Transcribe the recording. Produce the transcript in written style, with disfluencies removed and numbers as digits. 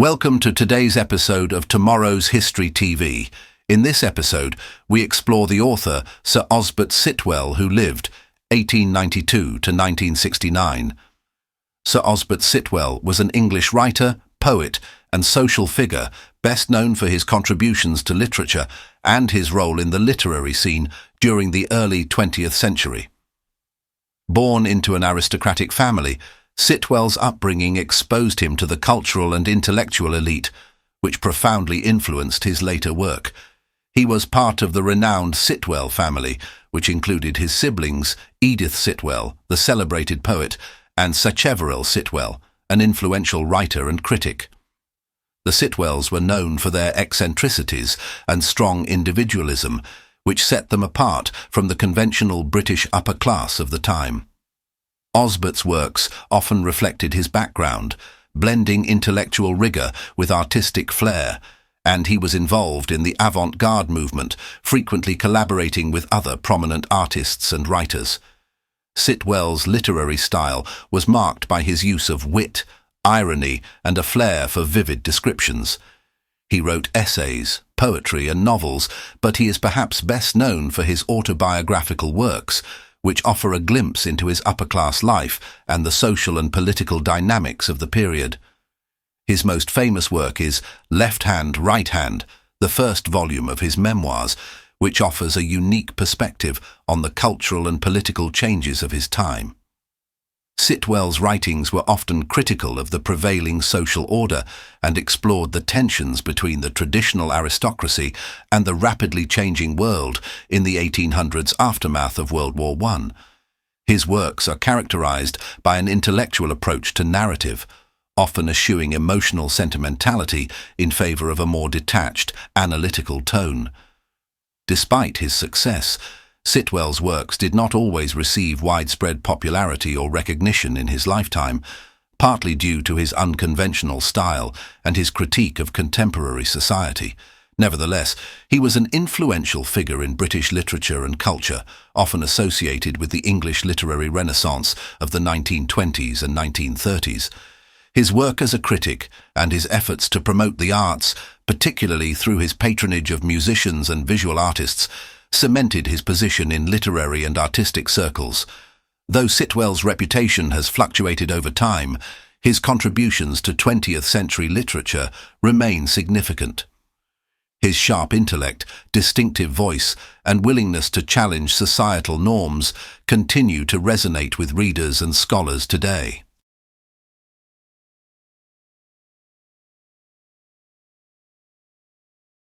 Welcome to today's episode of Tomorrow's History TV. In this episode, we explore the author Sir Osbert Sitwell, who lived 1892 to 1969. Sir Osbert Sitwell was an English writer, poet, and social figure, best known for his contributions to literature and his role in the literary scene during the early 20th century. Born into an aristocratic family, Sitwell's upbringing exposed him to the cultural and intellectual elite, which profoundly influenced his later work. He was part of the renowned Sitwell family, which included his siblings Edith Sitwell, the celebrated poet, and Sacheverell Sitwell, an influential writer and critic. The Sitwells were known for their eccentricities and strong individualism, which set them apart from the conventional British upper class of the time. Osbert's works often reflected his background, blending intellectual rigor with artistic flair, and he was involved in the avant-garde movement, frequently collaborating with other prominent artists and writers. Sitwell's literary style was marked by his use of wit, irony, and a flair for vivid descriptions. He wrote essays, poetry, and novels, but he is perhaps best known for his autobiographical works, which offer a glimpse into his upper-class life and the social and political dynamics of the period. His most famous work is Left Hand, Right Hand, the first volume of his memoirs, which offers a unique perspective on the cultural and political changes of his time. Sitwell's writings were often critical of the prevailing social order and explored the tensions between the traditional aristocracy and the rapidly changing world in the 1800s aftermath of World War I. His works are characterized by an intellectual approach to narrative, often eschewing emotional sentimentality in favor of a more detached, analytical tone. Despite his success, Sitwell's works did not always receive widespread popularity or recognition in his lifetime, partly due to his unconventional style and his critique of contemporary society. Nevertheless, he was an influential figure in British literature and culture, often associated with the English literary renaissance of the 1920s and 1930s. His work as a critic and his efforts to promote the arts, particularly through his patronage of musicians and visual artists, cemented his position in literary and artistic circles. Though Sitwell's reputation has fluctuated over time, his contributions to 20th century literature remain significant. His sharp intellect, distinctive voice, and willingness to challenge societal norms continue to resonate with readers and scholars today.